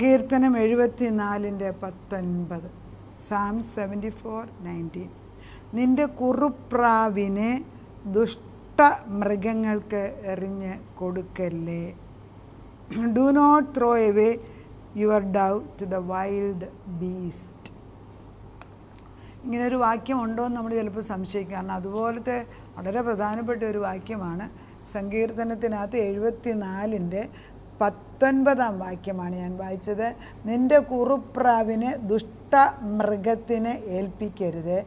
സങ്കീർത്തനം 74:19. Psalm 74:19. നിന്റെ കുറുപ്രാവിനെ ദുഷ്ടമൃഗങ്ങൾക്ക് എറിഞ്ഞ് കൊടുക്കല്ലേ. Do not throw away your dove to the wild beast. ഇങ്ങനൊരു വാക്യം ഉണ്ടോ എന്ന് നമ്മൾ ചിലപ്പോൾ സംശയിക്കും. കാരണം അതുപോലത്തെ വളരെ പ്രധാനപ്പെട്ട ഒരു വാക്യമാണ്. സങ്കീർത്തനത്തിനകത്ത് 74:19 വാക്യമാണ് ഞാൻ വായിച്ചത്. നിന്റെ കുറുപ്രാവിനെ ദുഷ്ടമൃഗത്തിന് ഏൽപ്പിക്കരുത്,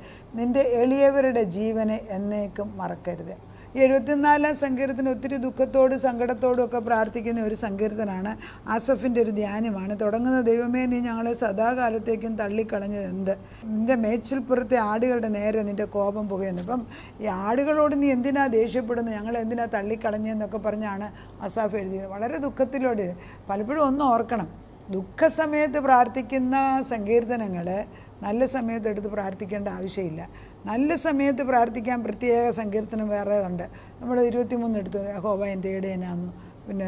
നിന്റെ എളിയവരുടെ ജീവനെ എന്നേക്കും മറക്കരുത്. ഈ 74 സങ്കീർത്തനം ഒത്തിരി ദുഃഖത്തോടും സങ്കടത്തോടും ഒക്കെ പ്രാർത്ഥിക്കുന്ന ഒരു സങ്കീർത്തനാണ്. ആസഫിൻ്റെ ഒരു ധ്യാനമാണ്. തുടങ്ങുന്ന ദൈവമേ, നീ ഞങ്ങളെ സദാകാലത്തേക്കും തള്ളിക്കളഞ്ഞത് എന്ത്? നിൻ്റെ മേച്ചിൽപ്പുറത്തെ ആടുകളുടെ നേരെ നിൻ്റെ കോപം പുകയുന്നു. അപ്പം ഈ ആടുകളോട് നീ എന്തിനാ ദേഷ്യപ്പെടുന്നത്, ഞങ്ങൾ എന്തിനാ തള്ളിക്കളഞ്ഞതെന്നൊക്കെ പറഞ്ഞാണ് ആസാഫ് എഴുതിയത്. വളരെ ദുഃഖത്തിലൂടെ. പലപ്പോഴും ഒന്ന് ഓർക്കണം, ദുഃഖസമയത്ത് പ്രാർത്ഥിക്കുന്ന സങ്കീർത്തനങ്ങൾ നല്ല സമയത്ത് എടുത്ത് പ്രാർത്ഥിക്കേണ്ട ആവശ്യമില്ല. നല്ല സമയത്ത് പ്രാർത്ഥിക്കാൻ പ്രത്യേക സങ്കീർത്തനം വേറെ ഉണ്ട്. നമ്മൾ 23 എടുത്തു, യഹോവ എൻ്റെ ഇടയനാകുന്നു. പിന്നെ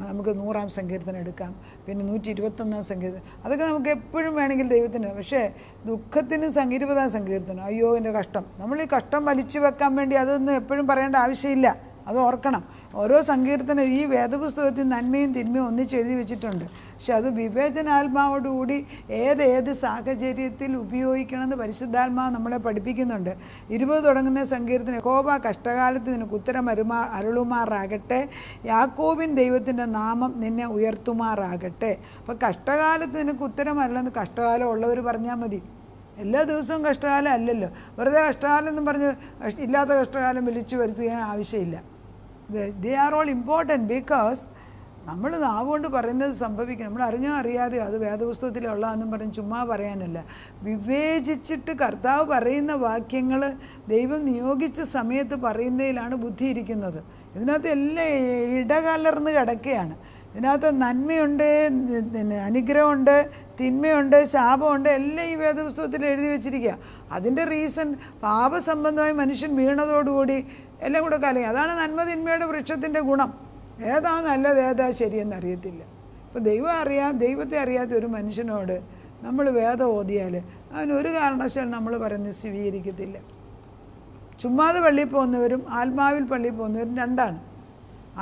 നമുക്ക് 100-ാം സങ്കീർത്തനം എടുക്കാം, പിന്നെ 121-ാം സങ്കീർത്തനം. അതൊക്കെ നമുക്ക് എപ്പോഴും വേണമെങ്കിൽ ദൈവത്തിന്. പക്ഷേ ദുഃഖത്തിന് 20-ാം സങ്കീർത്തനം, അയ്യോ എൻ്റെ കഷ്ടം. നമ്മൾ ഈ കഷ്ടം വലിച്ചു വെക്കാൻ വേണ്ടി അതൊന്നും എപ്പോഴും പറയേണ്ട ആവശ്യമില്ല. അത് ഓർക്കണം. ഓരോ സങ്കീർത്തനം ഈ വേദപുസ്തകത്തിൽ നന്മയും തിന്മയും ഒന്നിച്ചെഴുതി വെച്ചിട്ടുണ്ട്. പക്ഷെ അത് വിവേചനാത്മാവോടുകൂടി ഏത് സാഹചര്യത്തിൽ ഉപയോഗിക്കണമെന്ന് പരിശുദ്ധാത്മാവ് നമ്മളെ പഠിപ്പിക്കുന്നുണ്ട്. 20 തുടങ്ങുന്ന സങ്കീർത്തനം, യഹോവ കഷ്ടകാലത്ത് നിനക്ക് ഉത്തരം അരുളുമാറാകട്ടെ, യാക്കോബിൻ ദൈവത്തിൻ്റെ നാമം നിന്നെ ഉയർത്തുമാറാകട്ടെ. അപ്പോൾ കഷ്ടകാലത്ത് നിനക്ക് ഉത്തരം അല്ലെന്ന് കഷ്ടകാലം ഉള്ളവർ പറഞ്ഞാൽ മതി. എല്ലാ ദിവസവും കഷ്ടകാലം അല്ലല്ലോ. വെറുതെ കഷ്ടകാലം എന്നും പറഞ്ഞ് ഇല്ലാത്ത കഷ്ടകാലം വിളിച്ചു വരുത്തുകയും ആവശ്യമില്ല. They are all important because നമ്മൾ നാവുകൊണ്ട് പറയുന്നത് സംഭവിക്കും. നമ്മൾ അറിഞ്ഞോ അറിയാതെയോ അത് വേദപുസ്തകത്തിലുള്ളതെന്നും പറഞ്ഞ് ചുമ്മാ പറയാനല്ല. വിവേചിച്ചിട്ട് കർത്താവ് പറയുന്ന വാക്യങ്ങൾ ദൈവം നിയോഗിച്ച സമയത്ത് പറയുന്നതിലാണ് ബുദ്ധി ഇരിക്കുന്നത്. ഇതിനകത്ത് എല്ലാം ഇടകലർന്ന് കിടക്കുകയാണ്. ഇതിനകത്ത് നന്മയുണ്ട്, അനുഗ്രഹമുണ്ട്, തിന്മയുണ്ട്, ശാപമുണ്ട്, എല്ലാം ഈ വേദപുസ്തകത്തിൽ എഴുതി വെച്ചിരിക്കുക. അതിൻ്റെ റീസൺ പാപസംബന്ധമായി മനുഷ്യൻ വീണതോടുകൂടി എല്ലാം കൂടെ കലയും. അതാണ് നന്മ തിന്മയുടെ വൃക്ഷത്തിൻ്റെ ഗുണം. ഏതാ നല്ലത് ഏതാ ശരിയെന്ന് അറിയത്തില്ല. ഇപ്പോൾ ദൈവത്തെ അറിയാത്ത ഒരു മനുഷ്യനോട് നമ്മൾ വേദം ഓതിയാൽ അവനൊരു കാരണവശാലും നമ്മൾ പറയുന്നത് സ്വീകരിക്കത്തില്ല. ചുമ്മാതെ പള്ളിയിൽ പോകുന്നവരും ആത്മാവിൽ പള്ളിയിൽ പോകുന്നവരും രണ്ടാണ്.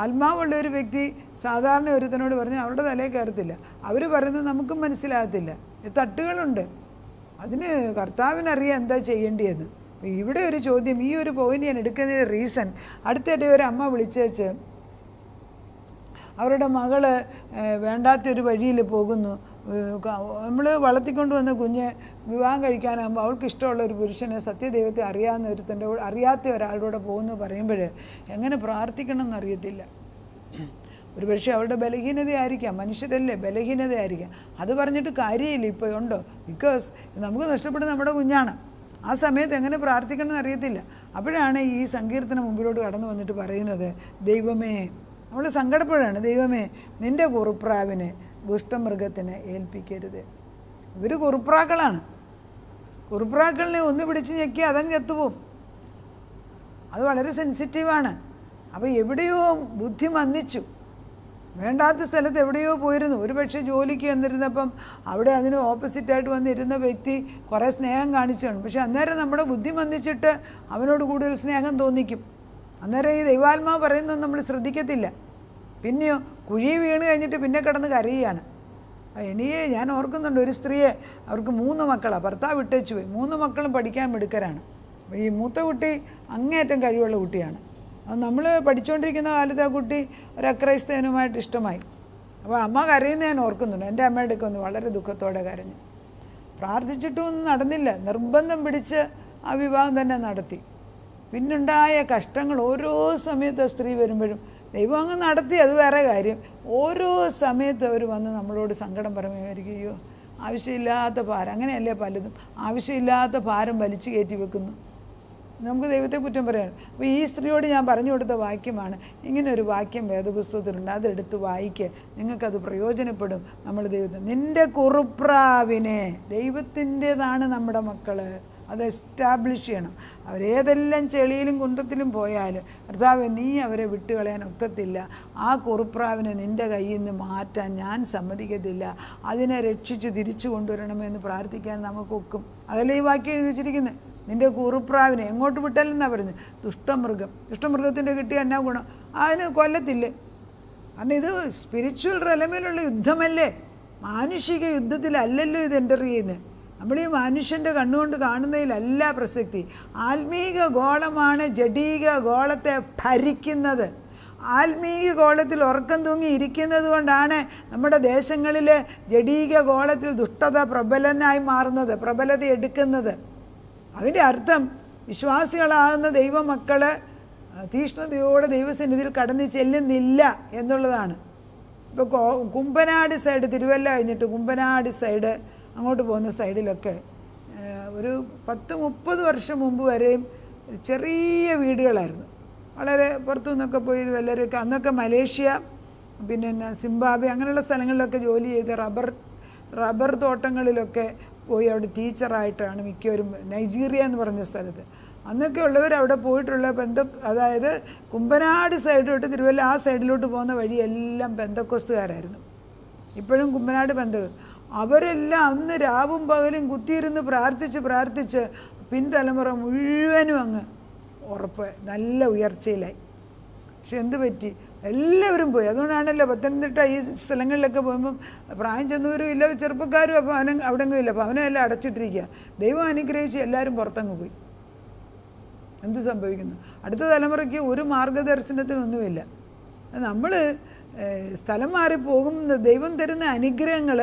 ആത്മാവുള്ള ഒരു വ്യക്തി സാധാരണ ഒരുത്തനോട് പറഞ്ഞ് അവരുടെ തലയിൽ കയറത്തില്ല. അവർ പറയുന്നത് നമുക്കും മനസ്സിലാകത്തില്ല. തട്ടുകളുണ്ട്. അതിന് കർത്താവിനറിയാം എന്താ ചെയ്യേണ്ടിയെന്ന്. ഇവിടെ ഒരു ചോദ്യം, ഈ ഒരു പോയിന്റ് ഞാൻ എടുക്കുന്നതിൻ്റെ റീസൺ, അടുത്തിടെ ഒരു അമ്മ വിളിച്ചേച്ച് അവരുടെ മകള് വേണ്ടാത്തൊരു വഴിയിൽ പോകുന്നു. നമ്മൾ വളർത്തിക്കൊണ്ട് വന്ന കുഞ്ഞ് വിവാഹം കഴിക്കാനാകുമ്പോൾ അവൾക്ക് ഇഷ്ടമുള്ള ഒരു പുരുഷനെ സത്യദൈവത്തെ അറിയാത്ത ഒരാളുടെ പോകുന്നു പറയുമ്പോൾ എങ്ങനെ പ്രാർത്ഥിക്കണം എന്നറിയത്തില്ല. ഒരു പക്ഷേ അവരുടെ ബലഹീനതയായിരിക്കാം. മനുഷ്യരല്ലേ, ബലഹീനതയായിരിക്കാം. അത് പറഞ്ഞിട്ട് കാര്യമില്ല. ഇപ്പോൾ ഉണ്ടോ? ബിക്കോസ് നമുക്ക് നഷ്ടപ്പെടുന്ന നമ്മുടെ കുഞ്ഞാണ്. ആ സമയത്ത് എങ്ങനെ പ്രാർത്ഥിക്കണം എന്നറിയത്തില്ല. അപ്പോഴാണ് ഈ സങ്കീർത്തനം മുമ്പിലോട്ട് കടന്നു വന്നിട്ട് പറയുന്നത്, ദൈവമേ, നമ്മൾ സങ്കടപ്പെടുകയാണ്, ദൈവമേ നിൻ്റെ കുറുപ്രാവിനെ ദുഷ്ടമൃഗത്തിന് ഏൽപ്പിക്കരുത്. ഇവർ കുറുപ്രാക്കളാണ്. കുറുപ്രാക്കളിനെ ഒന്ന് പിടിച്ച് ഞെക്കി അതങ്ങ് എത്തുപോകും. അത് വളരെ സെൻസിറ്റീവാണ്. അപ്പോൾ എവിടെയോ ബുദ്ധി മന്ദിച്ചു. വേണ്ടാത്ത സ്ഥലത്ത് എവിടെയോ പോയിരുന്നു. ഒരു പക്ഷേ ജോലിക്ക് വന്നിരുന്നപ്പം അവിടെ അതിന് ഓപ്പോസിറ്റായിട്ട് വന്നിരുന്ന വ്യക്തി കുറേ സ്നേഹം കാണിച്ചാണ്. പക്ഷെ അന്നേരം നമ്മുടെ ബുദ്ധി മന്ദിച്ചിട്ട് അവനോട് കൂടുതൽ സ്നേഹം തോന്നിക്കും. അന്നേരം ഈ ദൈവാത്മാവ് പറയുന്നത് നമ്മൾ ശ്രദ്ധിക്കത്തില്ല. പിന്നെയോ കുഴി വീണ് കഴിഞ്ഞിട്ട് പിന്നെ കിടന്ന് കരയുകയാണ്. ഞാൻ ഓർക്കുന്നുണ്ട് ഒരു സ്ത്രീയെ, അവർക്ക് 3 മക്കളാണ്, ഭർത്താവ് വിട്ടേച്ചു പോയി. 3 മക്കളും പഠിക്കാൻ മിടുക്കരാണ്. ഈ മൂത്ത കുട്ടി അങ്ങേയറ്റം കഴിവുള്ള കുട്ടിയാണ്. അത് നമ്മൾ പഠിച്ചുകൊണ്ടിരിക്കുന്ന കാലത്ത് ആ കുട്ടി ഒരു അക്രൈസ്തവനുമായിട്ട് ഇഷ്ടമായി. അപ്പോൾ അമ്മ കരയുന്ന ഞാൻ ഓർക്കുന്നുണ്ട്. എൻ്റെ അമ്മയുടെ ഒക്കെ ഒന്ന് വളരെ ദുഃഖത്തോടെ കരഞ്ഞു. പ്രാർത്ഥിച്ചിട്ടൊന്നും നടന്നില്ല. നിർബന്ധം പിടിച്ച് ആ വിവാഹം തന്നെ നടത്തി. പിന്നുണ്ടായ കഷ്ടങ്ങൾ ഓരോ സമയത്ത് ആ സ്ത്രീ വരുമ്പോഴും ദൈവം അങ്ങ് നടത്തി, അത് വേറെ കാര്യം. ഓരോ സമയത്ത് അവർ വന്ന് നമ്മളോട് സങ്കടം പറയുമായിരിക്കും, അയ്യോ ആവശ്യമില്ലാത്ത ഭാരം. അങ്ങനെയല്ലേ പലതും, ആവശ്യമില്ലാത്ത ഭാരം വലിച്ചു കയറ്റി വെക്കുന്നു. നമുക്ക് ദൈവത്തെ കുറ്റം പറയാൻ. അപ്പോൾ ഈ സ്ത്രീയോട് ഞാൻ പറഞ്ഞു കൊടുത്ത വാക്യമാണ്, ഇങ്ങനെ ഒരു വാക്യം വേദപുസ്തകത്തിലുണ്ട്, അതെടുത്ത് വായിക്കുക, നിങ്ങൾക്കത് പ്രയോജനപ്പെടും. നമ്മൾ ദൈവത്തെ, നിൻ്റെ കുറുപ്രാവിനെ, ദൈവത്തിൻ്റെതാണ് നമ്മുടെ മക്കൾ, അത് എസ്റ്റാബ്ലിഷ് ചെയ്യണം. അവരേതെല്ലാം ചെളിയിലും കുന്തത്തിലും പോയാലും കർത്താവേ, നീ അവരെ വിട്ടുകളയാൻ ഒക്കത്തില്ല. ആ കുറുപ്രാവിനെ നിൻ്റെ കയ്യിൽ നിന്ന് മാറ്റാൻ ഞാൻ സമ്മതിക്കത്തില്ല. അതിനെ രക്ഷിച്ച് തിരിച്ചു കൊണ്ടുവരണമെന്ന് പ്രാർത്ഥിക്കാൻ നമുക്കൊക്കും. അതല്ലേ ഈ വാക്യം എഴുതി വെച്ചിരിക്കുന്നത്. നിൻ്റെ കുറുപ്രാവിനെ എങ്ങോട്ട് വിട്ടാലെന്നാണ് പറഞ്ഞത്? ദുഷ്ടമൃഗത്തിൻ്റെ കിട്ടിയ എന്നാ ഗുണം? അതിന് കൊല്ലത്തില്ലേ? കാരണം ഇത് സ്പിരിച്വൽ റെലമിലുള്ള യുദ്ധമല്ലേ, മാനുഷിക യുദ്ധത്തിലല്ലല്ലോ ഇത് എൻ്റർ ചെയ്യുന്നത്. നമ്മൾ ഈ മനുഷ്യൻ്റെ കണ്ണുകൊണ്ട് കാണുന്നതിലല്ല പ്രസക്തി. ആത്മീക ഗോളമാണ് ജഡീക ഗോളത്തെ ഭരിക്കുന്നത്. ആത്മീക ഗോളത്തിൽ ഉറക്കം തൂങ്ങി ഇരിക്കുന്നത് കൊണ്ടാണ് നമ്മുടെ ദേശങ്ങളിൽ ജഡീക ഗോളത്തിൽ ദുഷ്ടത പ്രബലനായി മാറുന്നത്, പ്രബലത എടുക്കുന്നത്. അതിൻ്റെ അർത്ഥം വിശ്വാസികളാകുന്ന ദൈവമക്കൾ തീഷ്ണതയോടെ ദൈവസന്നിധിയിൽ കടന്നു ചെല്ലുന്നില്ല എന്നുള്ളതാണ്. ഇപ്പോൾ കുമ്പനാട് സൈഡ്, തിരുവല്ല കഴിഞ്ഞിട്ട് കുമ്പനാട് സൈഡ് അങ്ങോട്ട് പോകുന്ന സൈഡിലൊക്കെ ഒരു 10-30 വർഷം മുമ്പ് വരെയും ചെറിയ വീടുകളായിരുന്നു. വളരെ പുറത്തു നിന്നൊക്കെ പോയി വല്ലവരൊക്കെ, അന്നൊക്കെ മലേഷ്യ, പിന്നെ സിംബാബ്വെ അങ്ങനെയുള്ള സ്ഥലങ്ങളിലൊക്കെ ജോലി ചെയ്ത് റബ്ബർ തോട്ടങ്ങളിലൊക്കെ പോയി അവിടെ ടീച്ചറായിട്ടാണ് മിക്കവരും. നൈജീരിയ എന്ന് പറഞ്ഞ സ്ഥലത്ത് അന്നൊക്കെ ഉള്ളവർ അവിടെ പോയിട്ടുള്ള അതായത് കുമ്പനാട് സൈഡ് തൊട്ട് തിരുവല്ല ആ സൈഡിലോട്ട് പോകുന്ന വഴിയെല്ലാം പെന്തക്കോസ്തുകാരായിരുന്നു. ഇപ്പോഴും കുമ്പനാട് അവരെല്ലാം അന്ന് രാവും പകലും കുത്തിയിരുന്ന് പ്രാർത്ഥിച്ച് പിൻതലമുറ മുഴുവനും അങ്ങ് ഉറപ്പ് നല്ല ഉയർച്ചയിലായി. പക്ഷെ എന്ത് പറ്റി? എല്ലാവരും പോയി. അതുകൊണ്ടാണല്ലോ പത്തനംതിട്ട ഈ സ്ഥലങ്ങളിലൊക്കെ പോകുമ്പം പ്രായം ചെന്നവരും ഇല്ല, ചെറുപ്പക്കാരും അപ്പോൾ അവിടെങ്ങും ഇല്ല. അപ്പോൾ അവനെല്ലാം അടച്ചിട്ടിരിക്കുക. ദൈവം അനുഗ്രഹിച്ച് എല്ലാവരും പുറത്തങ്ങ് പോയി. എന്ത് സംഭവിക്കുന്നു? അടുത്ത തലമുറയ്ക്ക് ഒരു മാർഗദർശനത്തിനൊന്നുമില്ല. നമ്മൾ സ്ഥലം മാറിപ്പോകും. ദൈവം തരുന്ന അനുഗ്രഹങ്ങൾ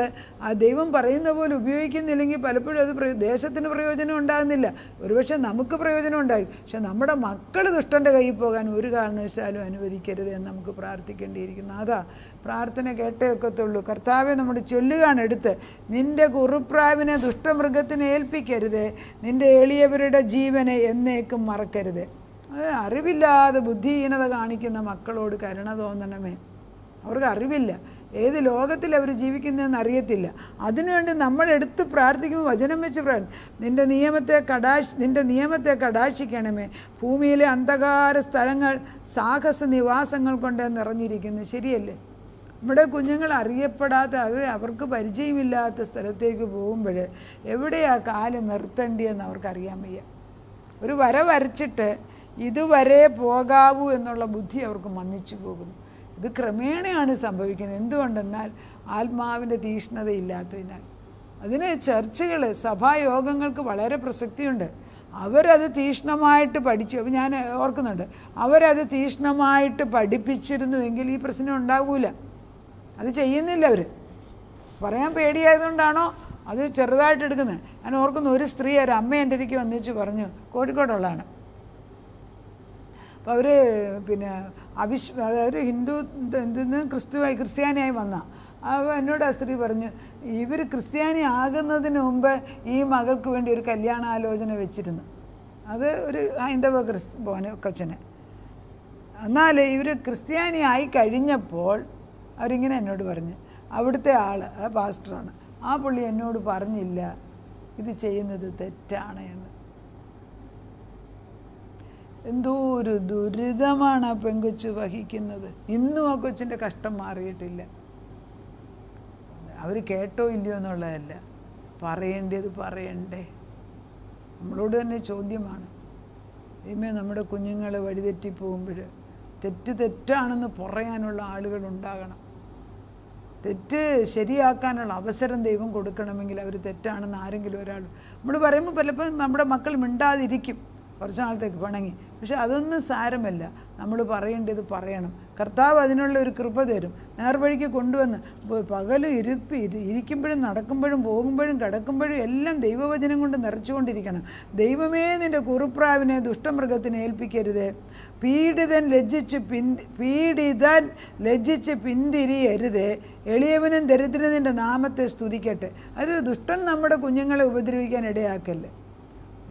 ആ ദൈവം പറയുന്ന പോലെ ഉപയോഗിക്കുന്നില്ലെങ്കിൽ പലപ്പോഴും അത് ദേശത്തിന് പ്രയോജനം ഉണ്ടാകുന്നില്ല. ഒരുപക്ഷെ നമുക്ക് പ്രയോജനം ഉണ്ടാകും, പക്ഷെ നമ്മുടെ മക്കൾ ദുഷ്ടൻ്റെ കയ്യിൽ പോകാൻ ഒരു കാരണവശാലും അനുവദിക്കരുത് എന്ന് നമുക്ക് പ്രാർത്ഥിക്കേണ്ടിയിരിക്കുന്നു. അതാ പ്രാർത്ഥന കേട്ടേ ഒക്കത്തുള്ളൂ. കർത്താവെ, നമ്മുടെ ചൊല്ലുകയാണ് എടുത്ത്, നിൻ്റെ കുറുപ്രാവിനെ ദുഷ്ടമൃഗത്തിന് ഏൽപ്പിക്കരുത്, നിൻ്റെ എളിയവരുടെ ജീവനെ എന്നേക്കും മറക്കരുത്. അത് അറിവില്ലാതെ ബുദ്ധിഹീനത കാണിക്കുന്ന മക്കളോട് കരുണ തോന്നണമേ. അവർക്ക് അറിവില്ല, ഏത് ലോകത്തിൽ അവർ ജീവിക്കുന്നതെന്ന് അറിയത്തില്ല. അതിനുവേണ്ടി നമ്മൾ എടുത്ത് പ്രാർത്ഥിക്കുമ്പോൾ വചനം വെച്ച് നിൻ്റെ നിയമത്തെ കടാക്ഷിക്കണമേ. ഭൂമിയിലെ അന്ധകാര സ്ഥലങ്ങൾ സാഹസ നിവാസങ്ങൾ കൊണ്ട് നിറഞ്ഞിരിക്കുന്നു. ശരിയല്ലേ? നമ്മുടെ കുഞ്ഞുങ്ങൾ അറിയപ്പെടാത്ത, അത് അവർക്ക് പരിചയമില്ലാത്ത സ്ഥലത്തേക്ക് പോകുമ്പോൾ എവിടെയാ കാല് നിർത്തേണ്ടിയെന്ന് അവർക്കറിയാൻ വയ്യ. ഒരു വര വരച്ചിട്ട് ഇതുവരെ പോകാവൂ എന്നുള്ള ബുദ്ധി അവർക്ക് മന്നിച്ചു പോകുന്നു. ഇത് ക്രമേണയാണ് സംഭവിക്കുന്നത്. എന്തുകൊണ്ടെന്നാൽ ആത്മാവിൻ്റെ തീഷ്ണതയില്ലാത്തതിനാൽ. അതിന് ചർച്ചകൾ, സഭായോഗങ്ങൾക്ക് വളരെ പ്രസക്തിയുണ്ട്. അവരത് തീഷ്ണമായിട്ട് പഠിച്ചു. അപ്പം ഞാൻ ഓർക്കുന്നുണ്ട്, അവരത് തീഷ്ണമായിട്ട് പഠിപ്പിച്ചിരുന്നുവെങ്കിൽ ഈ പ്രശ്നം ഉണ്ടാകൂല. അത് ചെയ്യുന്നില്ല അവർ. പറയാൻ പേടിയായതുകൊണ്ടാണോ അത് ചെറുതായിട്ട് എടുക്കുന്നത്? ഞാൻ ഓർക്കുന്നു, ഒരു സ്ത്രീ, ഒരു അമ്മ എൻ്റെ അടുത്തേക്ക് വന്നിച്ച് പറഞ്ഞു, കോഴിക്കോടുള്ളതാണ്. അപ്പോൾ അവർ പിന്നെ അതായത് ഹിന്ദു എന്തെന്ന് ക്രിസ്ത്യാനിയായി വന്ന എന്നോട് ആ സ്ത്രീ പറഞ്ഞു, ഇവർ ക്രിസ്ത്യാനി ആകുന്നതിന് മുമ്പ് ഈ മകൾക്ക് വേണ്ടി ഒരു കല്യാണാലോചന വെച്ചിരുന്നു. അത് ഒരു ഹൈന്ദവ കൊച്ചന്. എന്നാൽ ഇവർ ക്രിസ്ത്യാനി ആയി കഴിഞ്ഞപ്പോൾ അവരിങ്ങനെ എന്നോട് പറഞ്ഞു, അവിടുത്തെ ആൾ, ആ പാസ്റ്ററാണ്, ആ പുള്ളി എന്നോട് പറഞ്ഞില്ല ഇത് ചെയ്യുന്നത് തെറ്റാണ് എന്ന്. എന്തോ ഒരു ദുരിതമാണ് ആ പെങ്കൊച്ച് വഹിക്കുന്നത്. ഇന്നും ആ കൊച്ചിൻ്റെ കഷ്ടം മാറിയിട്ടില്ല. അവർ കേട്ടോ ഇല്ലയോ എന്നുള്ളതല്ല, പറയേണ്ടത് പറയണ്ടേ. നമ്മളോട് തന്നെ ചോദ്യമാണ്. ഇനിമേ നമ്മുടെ കുഞ്ഞുങ്ങൾ വഴിതെറ്റിപ്പോകുമ്പോൾ തെറ്റാണെന്ന് പറയാനുള്ള ആളുകളുണ്ടാകണം. തെറ്റ് ശരിയാക്കാനുള്ള അവസരം ദൈവം കൊടുക്കണമെങ്കിൽ അവർ തെറ്റാണെന്ന് ആരെങ്കിലും ഒരാൾ നമ്മൾ പറയുമ്പോൾ പലപ്പോഴും നമ്മുടെ മക്കൾ മിണ്ടാതിരിക്കും, കുറച്ച് നാളത്തേക്ക് പിണങ്ങി. പക്ഷെ അതൊന്നും സാരമല്ല, നമ്മൾ പറയേണ്ടത് പറയണം. കർത്താവ് അതിനുള്ള ഒരു കൃപ തരും, നേർവഴിക്ക് കൊണ്ടുവന്ന്. പകലും ഇരിക്കുമ്പോഴും നടക്കുമ്പോഴും പോകുമ്പോഴും കിടക്കുമ്പോഴും എല്ലാം ദൈവവചനം കൊണ്ട് നിറച്ചുകൊണ്ടിരിക്കണം. ദൈവമേ, നിൻ്റെ കുറുപ്രാവിനെ ദുഷ്ടമൃഗത്തിന് ഏൽപ്പിക്കരുത്. പീഡിതൻ ലജ്ജിച്ച് പിന്തിരിയരുത്. എളിയവനും ദരിദ്രനും നിൻ്റെ നാമത്തെ സ്തുതിക്കട്ടെ. അതൊരു ദുഷ്ടൻ നമ്മുടെ കുഞ്ഞുങ്ങളെ ഉപദ്രവിക്കാൻ ഇടയാക്കല്ലേ.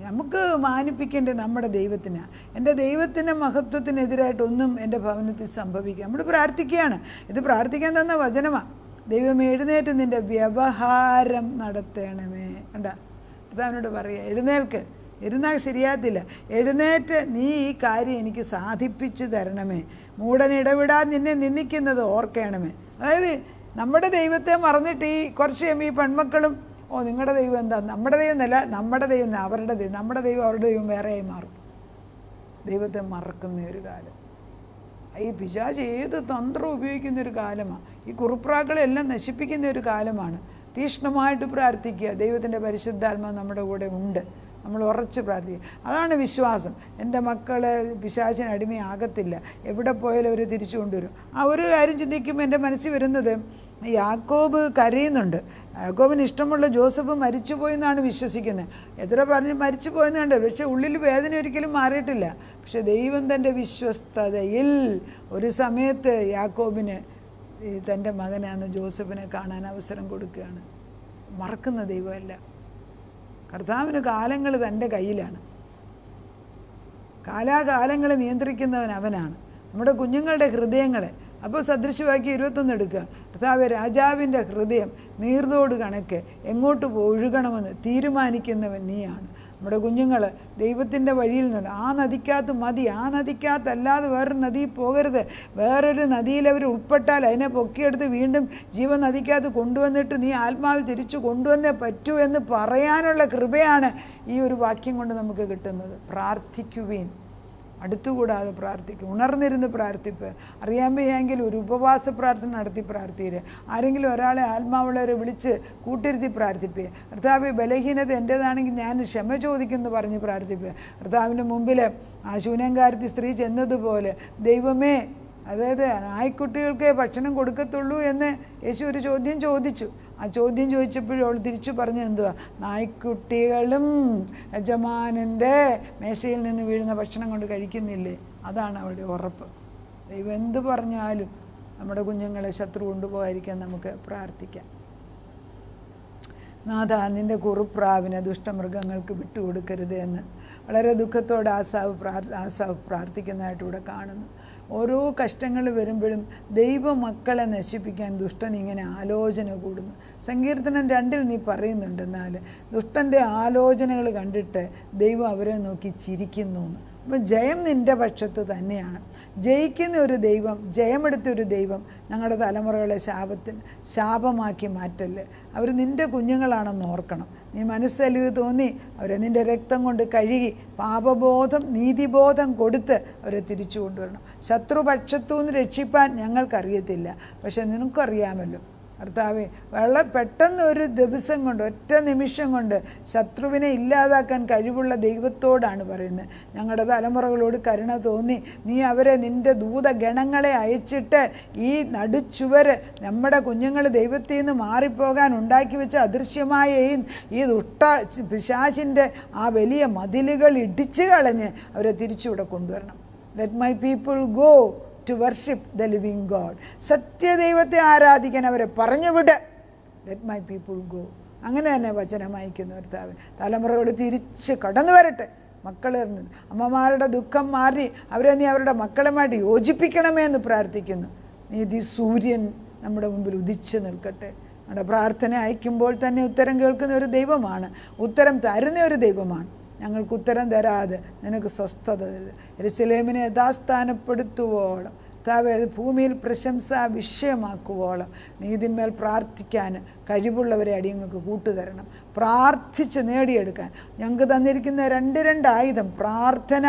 നമുക്ക് മാനിപ്പിക്കേണ്ടത് നമ്മുടെ ദൈവത്തിനാണ്. എൻ്റെ ദൈവത്തിൻ്റെ മഹത്വത്തിനെതിരായിട്ടൊന്നും എൻ്റെ ഭവനത്തിൽ സംഭവിക്കുക. നമ്മൾ പ്രാർത്ഥിക്കുകയാണ്. ഇത് പ്രാർത്ഥിക്കാൻ തന്ന വചനമാണ്. ദൈവമേ, എഴുന്നേറ്റ് നിൻ്റെ വ്യവഹാരം നടത്തണമേ. കണ്ട, അതവനോട് പറയുക, എഴുന്നേൽക്ക്, ഇരുന്നാൽ ശരിയാകത്തില്ല. എഴുന്നേറ്റ് നീ ഈ കാര്യം എനിക്ക് സാധിപ്പിച്ചു തരണമേ. മൂടൻ ഇടവിടാൻ നിന്നെ നിന്ദിക്കുന്നത് ഓർക്കണമേ. അതായത് നമ്മുടെ ദൈവത്തെ മറന്നിട്ട് ഈ കുറച്ച് ഈ പെൺമക്കളും നിങ്ങളുടെ ദൈവം എന്താ, നമ്മുടെ ദൈവം എന്നല്ല, നമ്മുടെ ദൈവം അവരുടെ ദൈവം, നമ്മുടെ ദൈവം അവരുടെ ദൈവം വേറെയായി മാറും. ദൈവത്തെ മറക്കുന്ന ഒരു കാലം. ഈ പിശാച് ഏത് തന്ത്രം ഉപയോഗിക്കുന്ന ഒരു കാലമാണ്. ഈ കുറുപ്രാക്കളെല്ലാം നശിപ്പിക്കുന്ന ഒരു കാലമാണ്. തീക്ഷ്ണമായിട്ട് പ്രാർത്ഥിക്കുക. ദൈവത്തിൻ്റെ പരിശുദ്ധാത്മാവ് നമ്മുടെ കൂടെ ഉണ്ട്. നമ്മൾ ഉറച്ച് പ്രാർത്ഥിക്കുക. അതാണ് വിശ്വാസം. എൻ്റെ മക്കൾ പിശാചിന് അടിമയാകത്തില്ല, എവിടെ പോയാലും അവർ തിരിച്ചു കൊണ്ടുവരും. ആ ഒരു കാര്യം ചിന്തിക്കുമ്പോൾ എൻ്റെ മനസ്സിൽ വരുന്നത്, യാക്കോബ് കരയുന്നുണ്ട്. യാക്കോബിന് ഇഷ്ടമുള്ള ജോസഫ് മരിച്ചുപോയി എന്നാണ് വിശ്വസിക്കുന്നത്. എത്ര പറഞ്ഞ് മരിച്ചു പോയെന്നുണ്ട്, പക്ഷെ ഉള്ളിൽ വേദന ഒരിക്കലും മാറിയിട്ടില്ല. പക്ഷെ ദൈവം തൻ്റെ വിശ്വസ്തതയിൽ ഒരു സമയത്ത് യാക്കോബിന് തൻ്റെ മകനാണ് ജോസഫിനെ കാണാൻ അവസരം കൊടുക്കുകയാണ്. മറക്കുന്ന ദൈവമല്ല. കർത്താവിന് കാലങ്ങൾ തൻ്റെ കയ്യിലാണ്. കാലാകാലങ്ങളെ നിയന്ത്രിക്കുന്നവൻ അവനാണ്. നമ്മുടെ കുഞ്ഞുങ്ങളുടെ ഹൃദയങ്ങളെ അപ്പോൾ സദൃശവാക്യം 21 എടുക്കുക. കർത്താവ് രാജാവിൻ്റെ ഹൃദയം നീർതോട് കണക്ക് എങ്ങോട്ട് ഒഴുകണമെന്ന് തീരുമാനിക്കുന്നവൻ നീയാണ്. നമ്മുടെ കുഞ്ഞുങ്ങൾ ദൈവത്തിൻ്റെ വഴിയിൽ നിന്ന് ആ നദിക്കകത്ത് മതി, ആ നദിക്കകത്തല്ലാതെ വേറൊരു നദിയിൽ പോകരുത്. വേറൊരു നദിയിൽ അവർ ഉൾപ്പെട്ടാൽ അതിനെ പൊക്കിയെടുത്ത് വീണ്ടും ജീവനദിക്കകത്ത് കൊണ്ടുവന്നിട്ട് നീ ആത്മാവിൽ തിരിച്ചു കൊണ്ടുവന്നേ പറ്റൂ എന്ന് പറയാനുള്ള കൃപയാണ് ഈ ഒരു വാക്യം കൊണ്ട് നമുക്ക് കിട്ടുന്നത്. പ്രാർത്ഥിക്കുവീൻ, അടുത്തുകൂടാതെ പ്രാർത്ഥിക്കും. ഉണർന്നിരുന്ന് പ്രാർത്ഥിപ്പ്. അറിയാൻ വയ്യെങ്കിൽ ഒരു ഉപവാസ പ്രാർത്ഥന നടത്തി പ്രാർത്ഥിക്കുക. ആരെങ്കിലും ഒരാളെ ആത്മാവുള്ളവരെ വിളിച്ച് കൂട്ടിരുത്തി പ്രാർത്ഥിപ്പിക്കുക. കർത്താവ് ബലഹീനത എൻ്റേതാണെങ്കിൽ ഞാൻ ക്ഷമ ചോദിക്കുമെന്ന് പറഞ്ഞ് പ്രാർത്ഥിപ്പിക്കുക. കർത്താവിൻ്റെ മുമ്പിൽ ആ ശൂന്യംകാരത്തി സ്ത്രീ ചെന്നതുപോലെ ദൈവമേ, അതായത് നായ്ക്കുട്ടികൾക്ക് ഭക്ഷണം കൊടുക്കത്തുള്ളൂ എന്ന് യേശു ഒരു ചോദ്യം ചോദിച്ചു. ആ ചോദ്യം ചോദിച്ചപ്പോഴും അവൾ തിരിച്ചു പറഞ്ഞു എന്തുവാ, നായ്ക്കുട്ടികളും യജമാനൻ്റെ മേശയിൽ നിന്ന് വീഴുന്ന ഭക്ഷണം കൊണ്ട് കഴിക്കുന്നില്ലേ. അതാണ് അവളുടെ ഉറപ്പ്. ദൈവം എന്ത് പറഞ്ഞാലും നമ്മുടെ കുഞ്ഞുങ്ങളെ ശത്രു കൊണ്ടുപോകാതിരിക്കാൻ നമുക്ക് പ്രാർത്ഥിക്കാം. നാഥ, നിൻ്റെ കുറുപ്രാവിനെ ദുഷ്ടമൃഗങ്ങൾക്ക് വിട്ടുകൊടുക്കരുത് എന്ന് വളരെ ദുഃഖത്തോടെ ആസാവ് പ്രാർത്ഥിക്കുന്നതായിട്ട് ഇവിടെ കാണുന്നു. ഓരോ കഷ്ടങ്ങൾ വരുമ്പോഴും ദൈവമക്കളെ നശിപ്പിക്കാൻ ദുഷ്ടൻ ഇങ്ങനെ ആലോചന കൂടുന്നു. സങ്കീർത്തനം 2 നീ പറയുന്നുണ്ട്, എന്നാൽ ദുഷ്ടൻ്റെ ആലോചനകൾ കണ്ടിട്ട് ദൈവം അവരെ നോക്കി ചിരിക്കുന്നു. അപ്പം ജയം നിൻ്റെ പക്ഷത്ത് തന്നെയാണ്. ജയിക്കുന്ന ഒരു ദൈവം, ജയമെടുത്തൊരു ദൈവം ഞങ്ങളുടെ തലമുറകളെ ശാപമാക്കി മാറ്റല്ലേ. അവർ നിൻ്റെ കുഞ്ഞുങ്ങളാണെന്ന് ഓർക്കണം. നീ മനസ്സലിവ് തോന്നി അവരെ നിൻ്റെ രക്തം കൊണ്ട് കഴുകി പാപബോധം നീതിബോധം കൊടുത്ത് അവരെ തിരിച്ചു കൊണ്ടുവരണം. ശത്രുപക്ഷത്തു നിന്ന് രക്ഷിപ്പാൻ ഞങ്ങൾക്കറിയത്തില്ല, പക്ഷെ നിനക്കറിയാമല്ലോ. കർത്താവേ, പെട്ടെന്ന് ഒരു ദിവസം കൊണ്ട്, ഒറ്റ നിമിഷം കൊണ്ട് ശത്രുവിനെ ഇല്ലാതാക്കാൻ കഴിവുള്ള ദൈവത്തോടാണ് പറയുന്നത്. ഞങ്ങളുടെ തലമുറകളോട് കരുണ തോന്നി നീ അവരെ നിൻ്റെ ദൂതഗണങ്ങളെ അയച്ചിട്ട് ഈ നടുച്ചുവര് നമ്മുടെ കുഞ്ഞുങ്ങൾ ദൈവത്തിൽ നിന്ന് മാറിപ്പോകാൻ ഉണ്ടാക്കി വെച്ച അദൃശ്യമായ ഈ പിശാചിൻ്റെ ആ വലിയ മതിലുകൾ ഇടിച്ചു കളഞ്ഞ് അവരെ തിരിച്ചുവിടെ കൊണ്ടുവരണം. Let my people go to worship the living God. സത്യദൈവത്തെ ആരാധിക്കാൻ അവരെ പറഞ്ഞുവിട്. Let my people go. അങ്ങനെ തന്നെ വചനം അയക്കുന്ന കർത്താവ് തലമുറകൾ തിരിച്ച് കടന്നു വരട്ടെ. മക്കൾ അമ്മമാരുടെ ദുഃഖം മാറി അവരെ നീ അവരുടെ മക്കളുമായിട്ട് യോജിപ്പിക്കണമേ എന്ന് പ്രാർത്ഥിക്കുന്നു. നീതി സൂര്യൻ നമ്മുടെ മുമ്പിൽ ഉദിച്ചു നിൽക്കട്ടെ. നമ്മുടെ പ്രാർത്ഥന അയക്കുമ്പോൾ തന്നെ ഉത്തരം കേൾക്കുന്ന ഒരു ദൈവമാണ്, ഉത്തരം തരുന്ന ഒരു ദൈവമാണ്. ഞങ്ങൾക്ക് ഉത്തരം തരാതെ നിനക്ക് സ്വസ്ഥത തരുത്. യെരൂശലേമിനെ യഥാസ്ഥാനപ്പെടുത്തുവോളം, കർത്താവേ, അത് ഭൂമിയിൽ പ്രശംസാ വിഷയമാക്കുവോളം നീതിന്മേൽ പ്രാർത്ഥിക്കാൻ കഴിവുള്ളവരെ അടിയങ്ങൾക്ക് കൂട്ടുതരണം. പ്രാർത്ഥിച്ച് നേടിയെടുക്കാൻ ഞങ്ങൾക്ക് തന്നിരിക്കുന്ന 2 ആയുധം, പ്രാർത്ഥന,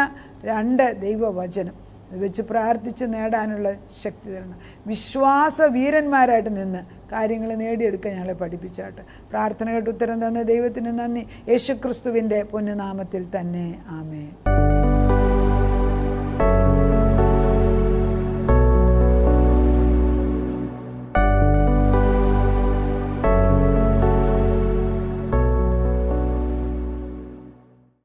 2 ദൈവവചനം. ഇത് വെച്ച് പ്രാർത്ഥിച്ച് നേടാനുള്ള ശക്തി തരണം. വിശ്വാസ വീരന്മാരായിട്ട് നിന്ന് കാര്യങ്ങൾ നേടിയെടുക്കാൻ ഞങ്ങളെ പഠിപ്പിച്ചാട്ടെ. പ്രാർത്ഥന കേട്ട് ഉത്തരം തന്ന ദൈവത്തിന് നന്ദി. യേശുക്രിസ്തുവിൻ്റെ പൊന്നുനാമത്തിൽ തന്നെ, ആമേൻ.